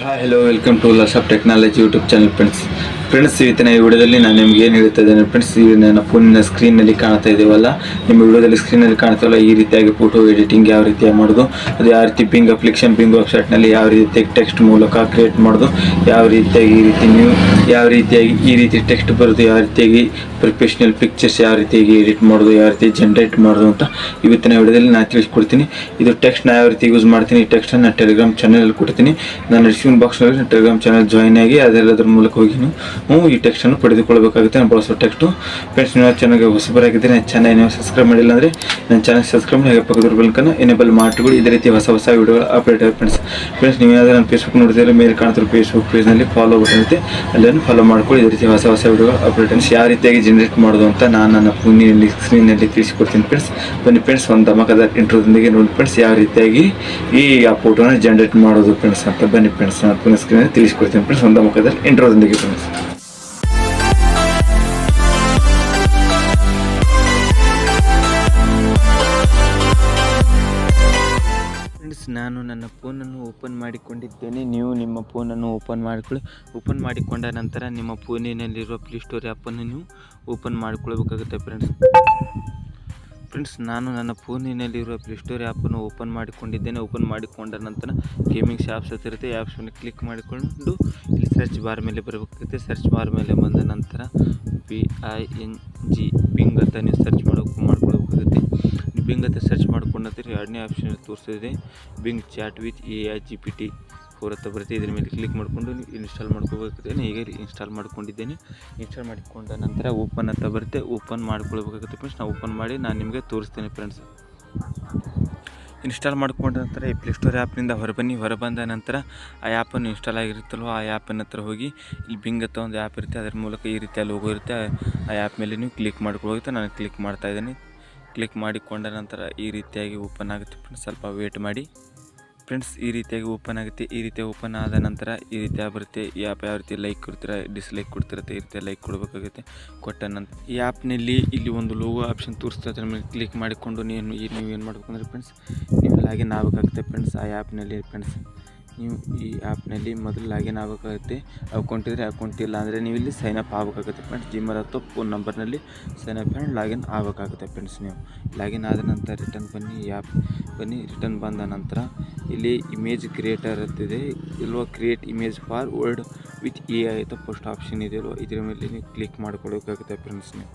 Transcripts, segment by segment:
Hi hello welcome to loss of technology YouTube channel friends ಇವತ್ತಿನ ಈ ವಿಡಿಯೋದಲ್ಲಿ ನಾನು ನಿಮ್ಗೆ ಏನು ಹೇಳ್ತಾ ಇದ್ದೇನೆ ಫ್ರೆಂಡ್ಸ್, ಈ ನನ್ನ ಫೋನಿನ ಸ್ಕ್ರೀನಲ್ಲಿ ಕಾಣ್ತಾ ಇದೆವಲ್ಲ, ನಿಮ್ಮ ವಿಡಿಯೋದಲ್ಲಿ ಸ್ಕ್ರೀನಲ್ಲಿ ಕಾಣ್ತಾವಲ್ಲ, ಈ ರೀತಿಯಾಗಿ ಫೋಟೋ ಎಡಿಟಿಂಗ್ ಯಾವ ರೀತಿಯಾಗಿ ಮಾಡೋದು, ಅದು ಯಾವ ರೀತಿ ಬಿಂಗ್ ಅಪ್ಲಿಕೇಶನ್ ಬಿಂಗ್ ವೆಬ್ಸೈಟ್ನಲ್ಲಿ ಯಾವ ರೀತಿಯಾಗಿ ಟೆಕ್ಸ್ಟ್ ಮೂಲಕ ಕ್ರಿಯೇಟ್ ಮಾಡೋದು, ಯಾವ ರೀತಿಯಾಗಿ ಈ ರೀತಿ ನೀವು ಯಾವ ರೀತಿಯಾಗಿ ಈ ರೀತಿ ಟೆಕ್ಸ್ಟ್ ಬರೋದು, ಯಾವ ರೀತಿಯಾಗಿ ಪ್ರೊಫೆಷನಲ್ ಪಿಕ್ಚರ್ಸ್ ಯಾವ ರೀತಿಯಾಗಿ ಎಡಿಟ್ ಮಾಡೋದು, ಯಾವ ರೀತಿ ಜನರೇಟ್ ಮಾಡೋದು ಅಂತ ಇವತ್ತಿನ ವಿಡಿಯೋದಲ್ಲಿ ನಾನು ತಿಳಿಸ್ಕೊಡ್ತೀನಿ. ಇದು ಟೆಕ್ಸ್ಟ್ ನಾನು ಯಾವ ರೀತಿ ಯೂಸ್ ಮಾಡ್ತೀನಿ, ಈ ಟೆಕ್ಸ್ಟನ್ನು ನಾನು ಟೆಲಿಗ್ರಾಮ್ ಚಾನಲಲ್ಲಿ ಕೊಡ್ತೀನಿ. ನಾನು ಡಿಸ್ಕ್ರಿಪ್ಷನ್ ಬಾಕ್ಸ್ನಲ್ಲಿ ಟೆಲಿಗ್ರಾಮ್ ಚಾನಲ್ ಜಾಯ್ನ್ ಆಗಿ ಅದೆಲ್ಲದರ ಮೂಲಕ ಹೋಗಿ ನೀವು ಈ ಟೆಕ್ಸ್ಟನ್ನು ಪಡೆದುಕೊಳ್ಳಬೇಕಾಗುತ್ತೆ. ನಾನು ಬಳಸೋ ಟೆಕ್ಸ್ಟು ಫ್ರೆಂಡ್ಸ್, ನೀವು ಚಾನಲ್ಗೆ ಹೊಸಬರಾಗಿದ್ದರೆ ನನ್ನ ಚಾನಲ್ ನೀವು ಸಬ್ಸ್ಕ್ರೈಬ್ ಮಾಡಿಲ್ಲ ಅಂದರೆ ನನ್ನ ಚಾನಲ್ ಸಬ್ಸ್ಕ್ರೈಬ್ ಮಾಡಿ ಪಕ್ಕದ ಬೆಲ್ಕನ್ನು ಎನೇಬಲ್ ಮಾಡಿಕೊಳ್ಳಿ. ಇದೇ ರೀತಿ ಹೊಸ ವಿಡಿಯೋಗಳು ಅಪ್ಡೇಟ್ ಆಗಿ ಫ್ರೆಂಡ್ಸ್ ನೀವು ಯಾವ್ದಾದ್ರು ನಾನು ಫೇಸ್ಬುಕ್ ನೋಡಿದ್ರೆ ಮೇಲೆ ಕಾಣ್ತಿರೋ ಫೇಸ್ಬುಕ್ ಪೇಜ್ನಲ್ಲಿ ಫಾಲೋ ಬಟನ್ ಇರುತ್ತೆ, ಅಲ್ಲನ್ನು ಫಾಲೋ ಮಾಡ್ಕೊಳ್ಳಿ. ಇದೇ ರೀತಿ ಹೊಸ ವಿಡಿಯೋ ಅಪ್ಡೇಟ್ಸ್ ಯಾವ ರೀತಿಯಾಗಿ ಜನರೇಟ್ ಮಾಡೋದು ಅಂತ ನಾನು ನನ್ನ ಫೋನಿನಲ್ಲಿ ಸ್ಕ್ರೀನಲ್ಲಿ ತಿಳಿಸಿಕೊಡ್ತೀನಿ ಫ್ರೆಂಡ್ಸ್. ಬನ್ನಿ ಫ್ರೆಂಡ್ಸ್, ಒಂದು ಧಮಕದ ಇಂಟ್ರೋದೊಂದಿಗೆ ನೋಡಿ ಫ್ರೆಂಡ್ಸ್ ಯಾವ ರೀತಿಯಾಗಿ ಈ ಫೋಟೋನ ಜನರೇಟ್ ಮಾಡೋದು ಫ್ರೆಂಡ್ಸ್ ಅಂತ. ಬನ್ನಿ ಫ್ರೆಂಡ್ಸ್, ನಾನು ಫೋನ್ ಸ್ಕ್ರೀನಲ್ಲಿ ತಿಳಿಸ್ಕೊಡ್ತೀನಿ ಫ್ರೆಂಡ್ಸ್, ಒಂದು ಧಮಕದ ಇಂಟ್ರೋದೊಂದಿಗೆ ಫ್ರೆಂಡ್ಸ್. ನಾನು ನನ್ನ ಫೋನನ್ನು ಓಪನ್ ಮಾಡಿಕೊಂಡಿದ್ದೇನೆ. ನೀವು ನಿಮ್ಮ ಫೋನನ್ನು ಓಪನ್ ಮಾಡಿಕೊಂಡ ನಂತರ ನಿಮ್ಮ ಫೋನಿನಲ್ಲಿರುವ ಪ್ಲೇಸ್ಟೋರ್ ಆ್ಯಪನ್ನು ನೀವು ಓಪನ್ ಮಾಡಿಕೊಳ್ಬೇಕಾಗುತ್ತೆ ಫ್ರೆಂಡ್ಸ್. ನಾನು ನನ್ನ ಫೋನಿನಲ್ಲಿರುವ ಪ್ಲೇಸ್ಟೋರ್ ಆ್ಯಪನ್ನು ಓಪನ್ ಮಾಡಿಕೊಂಡಿದ್ದೇನೆ. ಓಪನ್ ಮಾಡಿಕೊಂಡ ನಂತರ ಗೇಮಿಂಗ್ಸ್ ಆ್ಯಪ್ಸ್ ಅಂತ ಇರುತ್ತೆ, ಆ್ಯಪ್ಸ್ ಮೇಲೆ ಕ್ಲಿಕ್ ಮಾಡಿಕೊಂಡು ಇಲ್ಲಿ ಸರ್ಚ್ ಬಾರ್ ಮೇಲೆ ಬರಬೇಕಾಗುತ್ತೆ. ಸರ್ಚ್ ಬಾರ್ ಮೇಲೆ ಬಂದ ನಂತರ ಬಿಂಗ್ ಅಂತ ನೀವು ಸರ್ಚ್ ಮಾಡ್ಕೊಳ್ಬೇಕಾಗುತ್ತೆ. ಬಿಂಗ್ ಅಂತ ಸರ್ಚ್ ಮಾಡ್ಕೊಂಡಂತೀರಿ ಎರಡನೇ ಆಪ್ಷನ್ ತೋರಿಸ್ತಿದೆ, ಬಿಂಗ್ ಚಾಟ್ ವಿತ್ AI-GPT 4 ಅಂತ ಬರುತ್ತೆ. ಇದ್ರ ಮೇಲೆ ಕ್ಲಿಕ್ ಮಾಡಿಕೊಂಡು ಇನ್ಸ್ಟಾಲ್ ಮಾಡ್ಕೋಬೇಕಾಗುತ್ತೆ. ಈಗ ಇನ್ಸ್ಟಾಲ್ ಮಾಡ್ಕೊಂಡಿದ್ದೇನೆ. ಇನ್ಸ್ಟಾಲ್ ಮಾಡಿಕೊಂಡ ನಂತರ ಓಪನ್ ಅಂತ ಬರುತ್ತೆ, ಓಪನ್ ಮಾಡ್ಕೊಳ್ಬೇಕಾಗುತ್ತೆ ಫ್ರೆಂಡ್ಸ್. ನಾನು ಓಪನ್ ಮಾಡಿ ನಾನು ನಿಮಗೆ ತೋರಿಸ್ತೇನೆ ಫ್ರೆಂಡ್ಸ್. ಇನ್ಸ್ಟಾಲ್ ಮಾಡ್ಕೊಂಡ ನಂತರ ಈ ಪ್ಲೇಸ್ಟೋರ್ ಆ್ಯಪ್ನಿಂದ ಹೊರಬಂದ ನಂತರ ಆ ಆ್ಯಪನ್ನು ಇನ್ಸ್ಟಾಲ್ ಆಗಿರುತ್ತಲ್ವ, ಆ ಆ್ಯಪಿನ ಹತ್ರ ಹೋಗಿ ಇಲ್ಲಿ ಬಿಂಗ್ ಅಂತ ಒಂದು ಆ್ಯಪ್ ಇರುತ್ತೆ, ಅದರ ಮೂಲಕ ಈ ರೀತಿಯ ಲೋಗೋ ಇರುತ್ತೆ, ಆ ಆ್ಯಪ್ ಮೇಲೆ ನೀವು ಕ್ಲಿಕ್ ಮಾಡ್ಕೊಳ್ಳೋಗುತ್ತೆ. ನಾನು ಕ್ಲಿಕ್ ಮಾಡ್ತಾ ಇದ್ದೀನಿ. ಕ್ಲಿಕ್ ಮಾಡಿಕೊಂಡ ನಂತರ ಈ ರೀತಿಯಾಗಿ ಓಪನ್ ಆಗುತ್ತೆ ಫ್ರೆಂಡ್ಸ್. ಸ್ವಲ್ಪ ವೇಟ್ ಮಾಡಿ ಫ್ರೆಂಡ್ಸ್. ಈ ರೀತಿಯಾಗಿ ಓಪನ್ ಆಗುತ್ತೆ. ಈ ರೀತಿ ಓಪನ್ ಆದ ನಂತರ ಈ ರೀತಿ ಬರುತ್ತೆ. ಈ ಆ್ಯಪ್ ಯಾವ ರೀತಿ ಲೈಕ್ ಕೊಡ್ತೀರಾ, ಡಿಸ್ಲೈಕ್ ಕೊಡ್ತಿರುತ್ತೆ, ಈ ರೀತಿ ಲೈಕ್ ಕೊಡಬೇಕಾಗುತ್ತೆ. ಕೊಟ್ಟ ನಂತರ ಈ ಆ್ಯಪ್ನಲ್ಲಿ ಇಲ್ಲಿ ಒಂದು ಲೋಗೋ ಆಪ್ಷನ್ ತೋರಿಸ್ತಾ ಅದ್ರ ಮೇಲೆ ಕ್ಲಿಕ್ ಮಾಡಿಕೊಂಡು ನೀವು ಏನು ಮಾಡಬೇಕಂದ್ರೆ ಫ್ರೆಂಡ್ಸ್, ನೀವು ಲಾಗಿನ್ ಆಗಬೇಕಾಗುತ್ತೆ ಫ್ರೆಂಡ್ಸ್. ಆ ಆ್ಯಪ್ನಲ್ಲಿ ಫ್ರೆಂಡ್ಸ್ ನೀವು ಈ ಆ್ಯಪ್ನಲ್ಲಿ ಮೊದಲು ಲಾಗಿನ್ ಆಗಬೇಕಾಗುತ್ತೆ. ಅಕೌಂಟ್ ಇದ್ದರೆ ಅಕೌಂಟ್, ಇಲ್ಲ ಅಂದರೆ ನೀವು ಇಲ್ಲಿ ಸೈನ್ ಅಪ್ ಆಗಬೇಕಾಗುತ್ತೆ ಫ್ರೆಂಡ್ಸ್. ಜಿಮೇಲ್ ಅಥವಾ ಫೋನ್ ನಂಬರ್ನಲ್ಲಿ ಸೈನ್ ಅಪ್ ಆ್ಯಂಡ್ ಲಾಗಿನ್ ಆಗಬೇಕಾಗುತ್ತೆ ಫ್ರೆಂಡ್ಸ್. ನೀವು ಲಾಗಿನ್ ಆದ ನಂತರ ರಿಟರ್ನ್ ಬನ್ನಿ. ರಿಟರ್ನ್ ಬಂದ ನಂತರ ಇಲ್ಲಿ ಇಮೇಜ್ ಕ್ರಿಯೇಟರ್ ಅಂತಿದೆ ಇಲ್ವ, create image for word with AI ಅಂತ ಫಸ್ಟ್ ಆಪ್ಷನ್ ಇದೆ ಅಲ್ವ, ಇದರ ಮೇಲೆ ನೀವು ಕ್ಲಿಕ್ ಮಾಡ್ಕೊಳ್ಬೇಕಾಗುತ್ತೆ ಫ್ರೆಂಡ್ಸ್. ನೀವು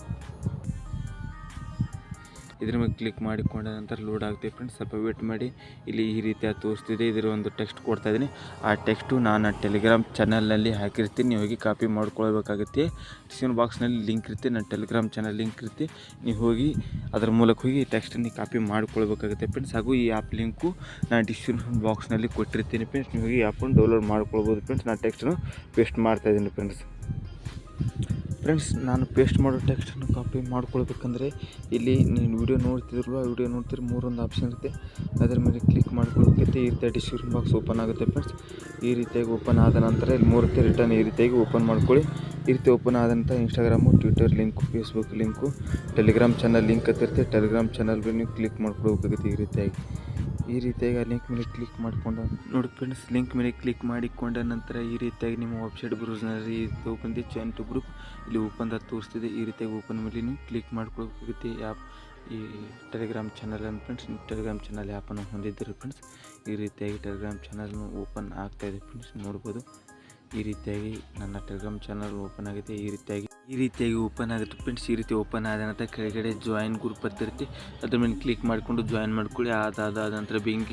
ಇದ್ರ ಮೇಲೆ ಕ್ಲಿಕ್ ಮಾಡಿಕೊಂಡ ನಂತರ ಲೋಡ್ ಆಗುತ್ತೆ ಫ್ರೆಂಡ್ಸ್. ಸ್ವಲ್ಪ ವೇಟ್ ಮಾಡಿ. ಇಲ್ಲಿ ಈ ರೀತಿಯಾಗಿ ತೋರಿಸ್ತಿದೆ, ಇದರ ಒಂದು ಟೆಕ್ಸ್ಟ್ ಕೊಡ್ತಾ ಇದ್ದೀನಿ. ಆ ಟೆಕ್ಸ್ಟು ನಾನು ಟೆಲಿಗ್ರಾಮ್ ಚಾನಲ್ನಲ್ಲಿ ಹಾಕಿರ್ತೀನಿ, ನೀವು ಹೋಗಿ ಕಾಪಿ ಮಾಡ್ಕೊಳ್ಬೇಕಾಗುತ್ತೆ. ಡಿಸ್ಕ್ರಿಪ್ಷನ್ ಬಾಕ್ಸ್ನಲ್ಲಿ ಲಿಂಕ್ ಇರುತ್ತೆ, ನನ್ನ ಟೆಲಿಗ್ರಾಮ್ ಚಾನಲ್ ಲಿಂಕ್ ಇರುತ್ತೆ, ನೀವು ಹೋಗಿ ಅದರ ಮೂಲಕ ಹೋಗಿ ಈ ಟೆಕ್ಸ್ಟನ್ನು ಕಾಪಿ ಮಾಡ್ಕೊಳ್ಬೇಕಾಗುತ್ತೆ ಫ್ರೆಂಡ್ಸ್. ಹಾಗೂ ಈ ಆ್ಯಪ್ ಲಿಂಕು ನಾನು ಡಿಸ್ಕ್ರಿಪ್ಷನ್ ಬಾಕ್ಸ್ನಲ್ಲಿ ಕೊಟ್ಟಿರ್ತೀನಿ ಫ್ರೆಂಡ್ಸ್. ನೀವು ಹೋಗಿ ಆ್ಯಪನ್ನು ಡೌನ್ಲೋಡ್ ಮಾಡ್ಕೊಳ್ಬೋದು ಫ್ರೆಂಡ್ಸ್. ನಾನು ಟೆಕ್ಸ್ಟನ್ನು ಪೇಸ್ಟ್ ಮಾಡ್ತಾಯಿದ್ದೀನಿ ಫ್ರೆಂಡ್ಸ್. ನಾನು ಪೇಸ್ಟ್ ಮಾಡೋ ಟೆಕ್ಸ್ಟನ್ನು ಕಾಪಿ ಮಾಡ್ಕೊಳ್ಬೇಕಂದ್ರೆ ಇಲ್ಲಿ ನೀನು ವಿಡಿಯೋ ನೋಡ್ತಿದ್ರಲ್ವ, ವಿಡಿಯೋ ನೋಡ್ತಿದ್ರೆ ಮೂರೊಂದು ಆಪ್ಷನ್ ಇರುತ್ತೆ, ಅದರ ಮೇಲೆ ಕ್ಲಿಕ್ ಮಾಡ್ಕೊಳ್ಬೇಕೈತೆ. ಈ ರೀತಿಯಾಗಿ ಡಿಸ್ಕ್ರಿಪ್ಷನ್ ಬಾಕ್ಸ್ ಓಪನ್ ಆಗುತ್ತೆ ಫ್ರೆಂಡ್ಸ್. ಈ ರೀತಿಯಾಗಿ ಓಪನ್ ಆದ ನಂತರ ಇಲ್ಲಿ ಮೂರುತ್ತೆ ರಿಟರ್ನ್, ಈ ರೀತಿಯಾಗಿ ಓಪನ್ ಮಾಡ್ಕೊಳ್ಳಿ. ಈ ರೀತಿ ಓಪನ್ ಆದ ನಂತರ Instagram, Twitter link, Facebook link, Telegram channel link ಅಂತಿರುತ್ತೆ, ಟೆಲಿಗ್ರಾಮ್ ಚಾನಲ್ ಮೇಲೆ ನೀವು ಕ್ಲಿಕ್ ಮಾಡ್ಕೊಳ್ಬೇಕಾಗುತ್ತೆ. ಈ ರೀತಿಯಾಗಿ ಆ ಲಿಂಕ್ ಮೇಲೆ ಕ್ಲಿಕ್ ಮಾಡಿಕೊಂಡು ನೋಡಿ ಫ್ರೆಂಡ್ಸ್. ಲಿಂಕ್ ಮೇಲೆ ಕ್ಲಿಕ್ ಮಾಡಿಕೊಂಡ ನಂತರ ಈ ರೀತಿಯಾಗಿ ನಿಮ್ಮ ವೆಬ್ಸೈಟ್ ಬ್ರೌಸರ್ನಲ್ಲಿ ಓಪನ್ ಜಾಯಿನ್ ಟು ಗ್ರೂಪ್ ಇಲ್ಲಿ ಓಪನ್ ಅಂತ ತೋರಿಸ್ತಿದೆ. ಈ ರೀತಿಯಾಗಿ ಓಪನ್ ಮೇಲೆ ನೀವು ಕ್ಲಿಕ್ ಮಾಡ್ಕೊಳ್ಬೇಕಾಗುತ್ತೆ ಈ ಟೆಲಿಗ್ರಾಮ್ ಚಾನಲನ್ನು ಫ್ರೆಂಡ್ಸ್. ಟೆಲಿಗ್ರಾಮ್ ಚಾನಲ್ ಆ್ಯಪನ್ನು ಹೊಂದಿದ್ದೀರಿ ಫ್ರೆಂಡ್ಸ್. ಈ ರೀತಿಯಾಗಿ ಟೆಲಿಗ್ರಾಮ್ ಚಾನಲ್ನು ಓಪನ್ ಆಗ್ತಾಯಿದೆ ಫ್ರೆಂಡ್ಸ್, ನೋಡ್ಬೋದು. ಈ ರೀತಿಯಾಗಿ ನನ್ನ ಟೆಲಿಗ್ರಾಮ್ ಚಾನಲ್ ಓಪನ್ ಆಗಿದೆ. ಈ ರೀತಿಯಾಗಿ ಓಪನ್ ಆಗುತ್ತೆ ಫ್ರೆಂಡ್ಸ್. ಈ ರೀತಿ ಓಪನ್ ಆದ ನಂತರ ಕೆಳಗಡೆ ಜಾಯಿನ್ ಗ್ರೂಪ್ ಬರ್ತಿರುತ್ತೆ, ಅದ್ರ ಮೇಲೆ ಕ್ಲಿಕ್ ಮಾಡಿಕೊಂಡು ಜಾಯಿನ್ ಮಾಡ್ಕೊಳ್ಳಿ. ಅದಾದ ನಂತರ ಬಿಂಗ್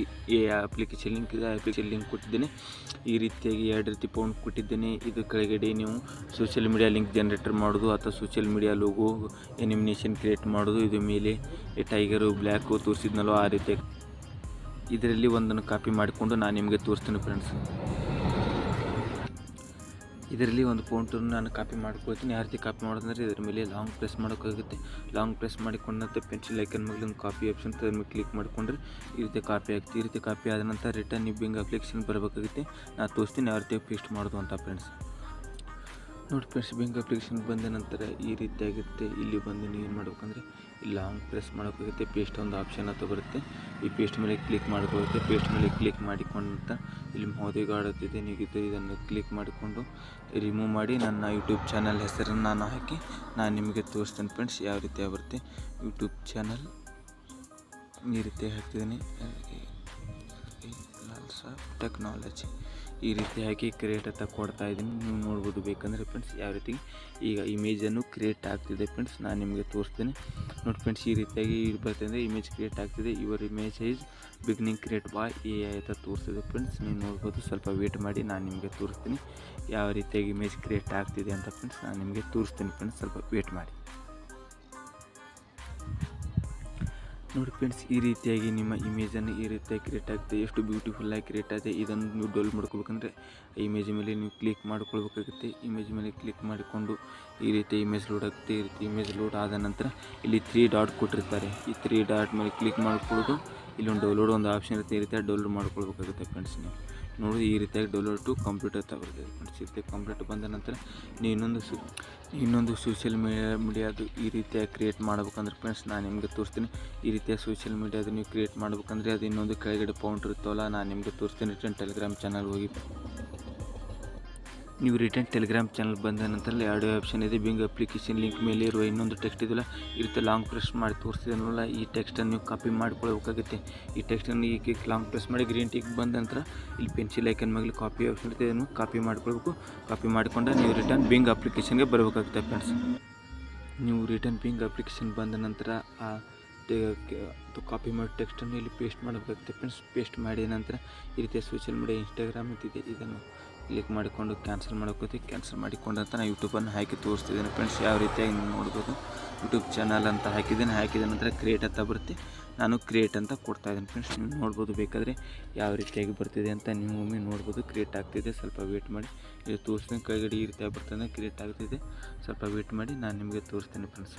ಅಪ್ಲಿಕೇಶನ್ ಲಿಂಕ್ ಇದೆ, ಅಪ್ಲಿಕೇಶನ್ ಲಿಂಕ್ ಕೊಟ್ಟಿದ್ದೇನೆ. ಈ ರೀತಿಯಾಗಿ 2 ರೀತಿ ಫೋನ್ ಕೊಟ್ಟಿದ್ದೇನೆ. ಇದು ಕೆಳಗಡೆ ನೀವು ಸೋಷಿಯಲ್ ಮೀಡಿಯಾ ಲಿಂಕ್ ಜನರೇಟರ್ ಮಾಡೋದು ಅಥವಾ ಸೋಷಿಯಲ್ ಮೀಡಿಯಾ ಲೋಗೋ ಎನಿಮಿನೇಷನ್ ಕ್ರಿಯೇಟ್ ಮಾಡೋದು. ಇದು ಮೇಲೆ ಟೈಗರು ಬ್ಲ್ಯಾಕು ತೋರಿಸಿದ್ನಲ್ಲೋ ಆ ರೀತಿ ಇದರಲ್ಲಿ ಒಂದನ್ನು ಕಾಪಿ ಮಾಡಿಕೊಂಡು ನಾನು ನಿಮಗೆ ತೋರಿಸ್ತೀನಿ ಫ್ರೆಂಡ್ಸ್. ಇದರಲ್ಲಿ ಒಂದು ಫೋಟೋನ ನಾನು ಕಾಪಿ ಮಾಡ್ಕೊಳ್ತೀನಿ. ಯಾವ ರೀತಿ ಕಾಪಿ ಮಾಡೋದಂದರೆ ಇದರ ಮೇಲೆ ಲಾಂಗ್ ಪ್ರೆಸ್ ಮಾಡೋಕ್ಕಾಗುತ್ತೆ. ಲಾಂಗ್ ಪ್ರೆಸ್ ಮಾಡಿಕೊಂಡಂತೆ ಪೆನ್ಸಿಲ್ ಐಕನ್ ಮೇಲೆ ಒಂದು ಕಾಪಿ ಆಪ್ಷನ್ ಅದ್ರ ಮೇಲೆ ಕ್ಲಿಕ್ ಮಾಡಿಕೊಂಡ್ರೆ ಈ ರೀತಿ ಕಾಪಿ ಆಗುತ್ತೆ. ಈ ರೀತಿ ಕಾಪಿ ಆದ ನಂತರ ರಿಟರ್ನ್ ಬಿಂಗ್ ಅಪ್ಲಿಕೇಶನ್ ಬರಬೇಕಾಗುತ್ತೆ. ನಾನು ತೋರಿಸ್ತೀನಿ ಯಾವ ರೀತಿ ಪೇಸ್ಟ್ ಮಾಡೋದು ಅಂತ ಫ್ರೆಂಡ್ಸ್. ನೋಡಿ ಫ್ರೆಂಡ್ಸ್, ಬಿಂಗ್ ಅಪ್ಲಿಕೇಶನ್ ಬಂದ ನಂತರ ಈ ರೀತಿಯಾಗಿರುತ್ತೆ. ಇಲ್ಲಿ ಬಂದು ನೀವು ಏನು ಮಾಡ್ಬೇಕಂದ್ರೆ ಇಲ್ಲಿ ಲಾಂಗ್ ಪ್ರೆಸ್ ಮಾಡೋಕ್ಕಾಗುತ್ತೆ. ಪೇಸ್ಟ್ ಒಂದು ಆಪ್ಷನ್ ಅಂತ ಬರುತ್ತೆ. ಈ ಪೇಸ್ಟ್ ಮೇಲೆ ಕ್ಲಿಕ್ ಮಾಡ್ಕೊಳ್ಳುತ್ತೆ. ಪೇಸ್ಟ್ ಮೇಲೆ ಕ್ಲಿಕ್ ಮಾಡಿಕೊಂಡ ಇಲ್ಲಿ ಮೋದಿ ಆಡುತ್ತಿದೆ. ನೀವು ಇದನ್ನು ಕ್ಲಿಕ್ ಮಾಡಿಕೊಂಡು ರಿಮೂವ್ ಮಾಡಿ ನನ್ನ ಯೂಟ್ಯೂಬ್ ಚಾನಲ್ ಹೆಸರನ್ನು ನಾನು ಹಾಕಿ ನಾನು ನಿಮಗೆ ತೋರಿಸ್ತೇನೆ ಫ್ರೆಂಡ್ಸ್ ಯಾವ ರೀತಿ ಬರುತ್ತೆ. ಯೂಟ್ಯೂಬ್ ಚಾನಲ್ ಈ ರೀತಿ ಹಾಕ್ತಿದ್ದೀನಿ, ಟೆಕ್ನಾಲಜಿ ಈ ರೀತಿ ಹಾಕಿ ಕ್ರಿಯೇಟ್ ಅಂತ ಕೊಡ್ತಾ ಇದ್ದೀನಿ. ನೀವು ನೋಡ್ಬೋದು ಬೇಕಂದರೆ ಫ್ರೆಂಡ್ಸ್ ಯಾವ ರೀತಿ ಈಗ ಇಮೇಜನ್ನು ಕ್ರಿಯೇಟ್ ಆಗ್ತಿದೆ ಫ್ರೆಂಡ್ಸ್. ನಾನು ನಿಮಗೆ ತೋರಿಸ್ತೀನಿ ನೋಡಿ ಫ್ರೆಂಡ್ಸ್. ಈ ರೀತಿಯಾಗಿ ಬರ್ತಾ ಅಂದರೆ ಇಮೇಜ್ ಕ್ರಿಯೇಟ್ ಆಗ್ತಿದೆ. Your image is beginning create by AI ಅಂತ ತೋರಿಸ್ತಿದೆ ಫ್ರೆಂಡ್ಸ್. ನೀವು ನೋಡ್ಬೋದು. ಸ್ವಲ್ಪ ವೇಟ್ ಮಾಡಿ, ನಾನು ನಿಮಗೆ ತೋರಿಸ್ತೀನಿ ಯಾವ ರೀತಿಯಾಗಿ ಇಮೇಜ್ ಕ್ರಿಯೇಟ್ ಆಗ್ತಿದೆ ಅಂತ ಫ್ರೆಂಡ್ಸ್. ನಾನು ನಿಮಗೆ ತೋರಿಸ್ತೀನಿ ಫ್ರೆಂಡ್ಸ್, ಸ್ವಲ್ಪ ವೇಟ್ ಮಾಡಿ. ನೋಡಿ ಫ್ರೆಂಡ್ಸ್, ಈ ರೀತಿಯಾಗಿ ನಿಮ್ಮ ಇಮೇಜನ್ನು ಈ ರೀತಿಯಾಗಿ ಕ್ರಿಯೇಟ್ ಆಗುತ್ತೆ. ಎಷ್ಟು ಬ್ಯೂಟಿಫುಲ್ಲಾಗಿ ಕ್ರಿಯೇಟ್ ಆಗಿದೆ. ಇದನ್ನು ನೀವು ಡೌನ್ಲೋಡ್ ಮಾಡ್ಕೋಬೇಕಂದ್ರೆ ಇಮೇಜ್ ಮೇಲೆ ನೀವು ಕ್ಲಿಕ್ ಮಾಡ್ಕೊಳ್ಬೇಕಾಗುತ್ತೆ. ಇಮೇಜ್ ಮೇಲೆ ಕ್ಲಿಕ್ ಮಾಡಿಕೊಂಡು ಈ ರೀತಿ ಇಮೇಜ್ ಲೋಡ್ ಆಗುತ್ತೆ. ಈ ರೀತಿ ಇಮೇಜ್ ಲೋಡ್ ಆದ ನಂತರ ಇಲ್ಲಿ 3 ಡಾಟ್ ಕೊಟ್ಟಿರ್ತಾರೆ. ಈ 3 ಡಾಟ್ ಮೇಲೆ ಕ್ಲಿಕ್ ಮಾಡ್ಕೊಳ್ಳೋದು. ಇಲ್ಲೊಂದು ಡೌನ್ಲೋಡ್ ಒಂದು ಆಪ್ಷನ್ ಇರುತ್ತೆ. ಈ ರೀತಿಯಾಗಿ ಡೌನ್ಲೋಡ್ ಮಾಡ್ಕೊಳ್ಬೇಕಾಗುತ್ತೆ ಫ್ರೆಂಡ್ಸ್. ನೀವು ನೋಡಿ ಈ ರೀತಿಯಾಗಿ ಡೌನ್ಲೋಡ್ ಟು ಕಂಪ್ಯೂಟರ್ ಬರ್ತದೆ ಫ್ರೆಂಡ್ಸ್. ಈ ರೀತಿ ಕಂಪ್ಯೂಟರ್ ಬಂದ ನಂತರ ನೀವು ಇನ್ನೊಂದು ಸೋಷಿಯಲ್ ಮೀಡಿಯಾದು ಈ ರೀತಿಯಾಗಿ ಕ್ರಿಯೇಟ್ ಮಾಡ್ಬೇಕಂದ್ರೆ ಫ್ರೆಂಡ್ಸ್ ನಾನು ನಿಮಗೆ ತೋರಿಸ್ತೀನಿ. ಈ ರೀತಿಯ ಸೋಷಿಯಲ್ ಮೀಡಿಯಾದು ನೀವು ಕ್ರಿಯೇಟ್ ಮಾಡ್ಬೇಕಂದ್ರೆ ಅದು ಇನ್ನೊಂದು ಕೆಳಗಡೆ ಪೌಂಟ್ ಇರುತ್ತಲ್ಲ, ನಾನು ನಿಮಗೆ ತೋರಿಸ್ತೀನಿ. ರಿಟರ್ನ್ ಟೆಲಿಗ್ರಾಮ್ ಚಾನಲ್ ಹೋಗಿ ನೀವು ರಿಟರ್ನ್ ಟೆಲಿಗ್ರಾಮ್ ಚಾನಲ್ ಬಂದ ನಂತರ ಆಡಿಯೋ ಆಪ್ಷನ್ ಇದೆ. ಬಿಂಗ್ ಅಪ್ಲಿಕೇಶನ್ ಲಿಂಕ್ ಮೇಲೆ ಇರುವ ಇನ್ನೊಂದು ಟೆಕ್ಸ್ಟ್ ಇದೆಯಲ್ಲ, ಈ ರೀತಿ ಲಾಂಗ್ ಪ್ರೆಸ್ ಮಾಡಿ ತೋರಿಸ್ತಿದ್ನಲ್ಲ, ಈ ಟೆಕ್ಸ್ಟನ್ನು ನೀವು ಕಾಪಿ ಮಾಡ್ಕೊಳ್ಬೇಕಾಗುತ್ತೆ. ಈ ಟೆಕ್ಸ್ಟನ್ನು ಈಗ ಲಾಂಗ್ ಪ್ರೆಸ್ ಮಾಡಿ ಗ್ರೀನ್ ಟಿಕ್ ಬಂದ ನಂತರ ಇಲ್ಲಿ ಪೆನ್ಸಿಲ್ ಐಕನ್ ಮೇಲೆ ಕಾಪಿ ಆಪ್ಷನ್ ಇರುತ್ತೆ. ಇದನ್ನು ಕಾಪಿ ಮಾಡ್ಕೊಳ್ಬೇಕು. ಕಾಪಿ ಮಾಡಿಕೊಂಡು ನೀವು ರಿಟರ್ನ್ ಬಿಂಗ್ ಅಪ್ಲಿಕೇಶನ್ಗೆ ಬರಬೇಕಾಗುತ್ತೆ ಫ್ರೆಂಡ್ಸ್. ನೀವು ರಿಟರ್ನ್ ಬಿಂಗ್ ಅಪ್ಲಿಕೇಶನ್ ಬಂದ ನಂತರ ಕಾಪಿ ಮಾಡಿ ಟೆಕ್ಸ್ಟನ್ನು ಇಲ್ಲಿ ಪೇಸ್ಟ್ ಮಾಡಬೇಕಾಗುತ್ತೆ ಫ್ರೆಂಡ್ಸ್. ಪೇಸ್ಟ್ ಮಾಡಿದ ನಂತರ ಈ ರೀತಿಯ ಸೋಷಿಯಲ್ ಮೀಡಿಯಾ ಇನ್ಸ್ಟಾಗ್ರಾಮ್ ಅಂತಿದೆ, ಇದನ್ನು ಕ್ಲಿಕ್ ಮಾಡಿಕೊಂಡು ಕ್ಯಾನ್ಸಲ್ ಮಾಡೋಕ್ಕೋತಿ. ಕ್ಯಾನ್ಸಲ್ ಮಾಡಿಕೊಂಡಂತ ನಾನು ಯೂಟ್ಯೂಬನ್ನು ಹಾಕಿ ತೋರಿಸ್ತಿದ್ದೇನೆ ಫ್ರೆಂಡ್ಸ್. ಯಾವ ರೀತಿಯಾಗಿ ನೀವು ನೋಡ್ಬೋದು. ಯೂಟ್ಯೂಬ್ ಚಾನಲ್ ಅಂತ ಹಾಕಿದ್ದೇನೆ. ಹಾಕಿದ ನಂತರ ಕ್ರಿಯೇಟ್ ಅಂತ ಬರುತ್ತೆ. ನಾನು ಕ್ರಿಯೇಟ್ ಅಂತ ಕೊಡ್ತಾಯಿದ್ದೀನಿ ಫ್ರೆಂಡ್ಸ್. ನೀವು ನೋಡ್ಬೋದು ಬೇಕಾದರೆ ಯಾವ ರೀತಿಯಾಗಿ ಬರ್ತಿದೆ ಅಂತ ನೀವು ಒಮ್ಮೆ ನೋಡ್ಬೋದು. ಕ್ರಿಯೇಟ್ ಆಗ್ತಿದೆ, ಸ್ವಲ್ಪ ವೇಟ್ ಮಾಡಿ. ಇದು ತೋರಿಸ್ತೀನಿ. ಕೆಳಗಡೆ ಈ ರೀತಿಯಾಗಿ ಬರ್ತದೆ, ಕ್ರಿಯೇಟ್ ಆಗ್ತಿದೆ. ಸ್ವಲ್ಪ ವೇಟ್ ಮಾಡಿ, ನಾನು ನಿಮಗೆ ತೋರಿಸ್ತೇನೆ ಫ್ರೆಂಡ್ಸ್.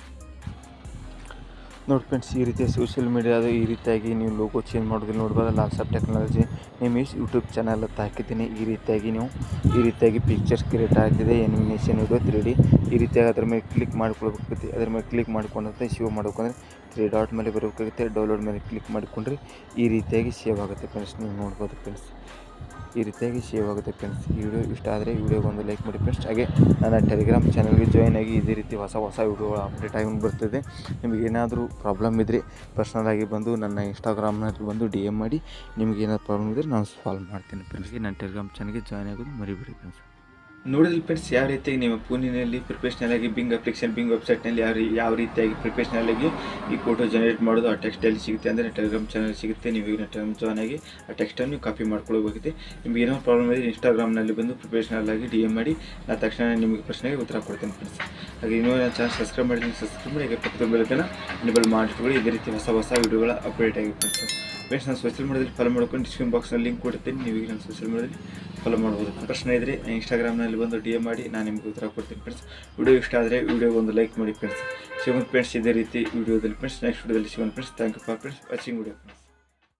ನೋಡಿ ಫ್ರೆಂಡ್ಸ್, ಈ ರೀತಿಯ ಸೋಷಿಯಲ್ ಮೀಡಿಯಾದ ಈ ರೀತಿಯಾಗಿ ನೀವು ಲೋಗೋ ಚೇಂಜ್ ಮಾಡೋದು ನೋಡ್ಬೋದು. Lals of technology name is YouTube channel ಅಂತ ಹಾಕಿದ್ದೀನಿ. ಈ ರೀತಿಯಾಗಿ ಪಿಕ್ಚರ್ಸ್ ಕ್ರಿಯೇಟ್ ಆಗ್ತಿದೆ. ಎನಿಮೇಷನ್ ವಿಡಿಯೋ 3D ಈ ರೀತಿಯಾಗಿ ಅದ್ರ ಮೇಲೆ ಕ್ಲಿಕ್ ಮಾಡ್ಕೊಳ್ಬೇಕಾಗುತ್ತೆ. ಅದ್ರ ಮೇಲೆ ಕ್ಲಿಕ್ ಮಾಡ್ಕೊಂಡಂತೆ ಸೇವ್ ಮಾಡ್ಬೇಕಂದ್ರೆ 3 ಡಾಟ್ ಮೇಲೆ ಬರಬೇಕಾಗುತ್ತೆ. ಡೌನ್ಲೋಡ್ ಮೇಲೆ ಕ್ಲಿಕ್ ಮಾಡಿಕೊಂಡ್ರೆ ಈ ರೀತಿಯಾಗಿ ಸೇವ್ ಆಗುತ್ತೆ ಫ್ರೆಂಡ್ಸ್. ನೀವು ನೋಡ್ಬೋದು ಫ್ರೆಂಡ್ಸ್, ಈ ರೀತಿಯಾಗಿ ಸೇವ್ ಆಗುತ್ತೆ ಫ್ರೆಂಡ್ಸ್. ಈ ವಿಡಿಯೋ ಇಷ್ಟ ಆದರೆ ವಿಡಿಯೋಗೆ ಒಂದು ಲೈಕ್ ಮಾಡಿ ಫ್ರೆಂಡ್ಸ್. ಹಾಗೆ ನನ್ನ ಟೆಲಿಗ್ರಾಮ್ ಚಾನಲ್ಗೆ ಜಾಯ್ನ್ ಆಗಿ ಇದೇ ರೀತಿ ಹೊಸ ವಿಡಿಯೋಗಳು ಅಪ್ಡೇಟ್ ಆಗಿ ಬರ್ತದೆ. ನಿಮಗೆ ಏನಾದರೂ ಪ್ರಾಬ್ಲಮ್ ಇದ್ದರೆ ಪರ್ಸ್ನಲಾಗಿ ಬಂದು ನನ್ನ ಇನ್ಸ್ಟಾಗ್ರಾಮ್ನಲ್ಲಿ ಬಂದು DM ಮಾಡಿ. ನಿಮಗೆ ಏನಾದರೂ ಪ್ರಾಬ್ಲಮ್ ಇದ್ದರೆ ನಾನು ಸಾಲ್ವ್ ಮಾಡ್ತೀನಿ ಫ್ರೆಂಡ್ಸ್ಗೆ. ನನ್ನ ಟೆಲಿಗ್ರಾಮ್ ಚಾನಲ್ಗೆ ಜಾಯ್ನ್ ಆಗೋದು ಮರಿಬೇಡಿ ಫ್ರೆಂಡ್ಸ್. ನೋಡಿದ್ರೆ ಫ್ರೆಂಡ್ಸ್, ಯಾವ ರೀತಿಯಾಗಿ ನಿಮ್ಮ ಫೋನಿನಲ್ಲಿ ಪ್ರೊಫೆಷ್ನಲಾಗಿ ಬಿಂಗ್ ಅಪ್ಲಿಕೇಶನ್ ಬಿಂಗ್ ವೆಬ್ಸೈಟ್ನಲ್ಲಿ ಯಾವ ರೀತಿಯಾಗಿ ಪ್ರೊಫೆಷ್ನಲಾಗಿ ಈ ಫೋಟೋ ಜನರೇಟ್ ಮಾಡೋದು ಆ ಟೆಕ್ಸ್ಟ್ ಎಲ್ಲಿ ಸಿಗುತ್ತೆ ಅಂದರೆ ಟೆಲಿಗ್ರಾಮ್ ಚಾನಲ್ ಸಿಗುತ್ತೆ. ನೀವು ಈಗ ಟೆಲಿಗ್ರಾಮ್ ಜಾಯ್ನ್ ಆಗಿ ಆ ಟೆಕ್ಸ್ಟನ್ನು ಕಾಪಿ ಮಾಡ್ಕೊಳ್ಬೇಕಾಗುತ್ತೆ. ನಿಮಗೆ ಏನೋ ಪ್ರಾಬ್ಲಮ್ ಇದೆ ಇನ್ಸ್ಟಾಗ್ರಾಮ್ನಲ್ಲಿ ಬಂದು ಪ್ರೊಫೆಷ್ನಲಾಗಿ DM ಮಾಡಿ. ನಾನು ತಕ್ಷಣ ನಿಮಗೆ ಪ್ರಶ್ನೆಗೆ ಉತ್ತರ ಕೊಡ್ತೇನೆ ಫ್ರೆಂಡ್ಸ್. ಹಾಗೆ ಇನ್ನೂ ನನ್ನ ಚಾನಲ್ ಸಬ್ಸ್ಕ್ರೈಬ್ ಮಾಡಿದ್ದೀನಿ. ಸಬ್ಸ್ಕ್ರೈಬ್ ಮಾಡಿ. ಹಾಗೆ ಪಕ್ಕದ ಬೆಲ್ಲನ್ನು ಎನೇಬಲ್ ಮಾಡಿಟ್ಕೊಳ್ಳಿ. ಇದೇ ರೀತಿ ಹೊಸ ವಿಡಿಯೋಗಳ ಅಪ್ಡೇಟ್ ಆಗಿ ಫ್ರೆಂಡ್ಸ್. ನಾನು ಸೋಷಿಯಲ್ ಮೀಡಿಯಾದಲ್ಲಿ ಫಾಲೋ ಮಾಡ್ಕೊಂಡು ಡಿಸ್ಕ್ರಿಪ್ಷನ್ ಬಾಕ್ಸ್ನಲ್ಲಿ ಲಿಂಕ್ ಕೊಡ್ತೀನಿ. ನೀವು ಈಗ ನನ್ನ ಸೋಷಿಯಲ್ ಮೀಡಿಯಾದಲ್ಲಿ ಫಾಲೋ ಮಾಡ್ಬೋದು. ಪ್ರಶ್ನೆ ಇದ್ದರೆ ಇನ್ಸ್ಟಾಗ್ರಾಮ್ನಲ್ಲಿ ಬಂದು DM ಮಾಡಿ, ನಾನು ನಿಮಗೆ ಉತ್ತರ ಕೊಡ್ತೀನಿ ಫ್ರೆಂಡ್ಸ್. ವಿಡಿಯೋ ಇಷ್ಟ ಆದರೆ ವಿಡಿಯೋಗೆ ಒಂದು ಲೈಕ್ ಮಾಡಿ ಫ್ರೆಂಡ್ಸ್. ಸಿಗೋಣ ಫ್ರೆಂಡ್ಸ್ ಇದೇ ರೀತಿ ವಿಡಿಯೋದಲ್ಲಿ ಫ್ರೆಂಡ್ಸ್. ನೆಕ್ಸ್ಟ್ ವಿಡಿಯೋದಲ್ಲಿ ಸಿಗೋಣ friends. Thank you for friends watching video friends.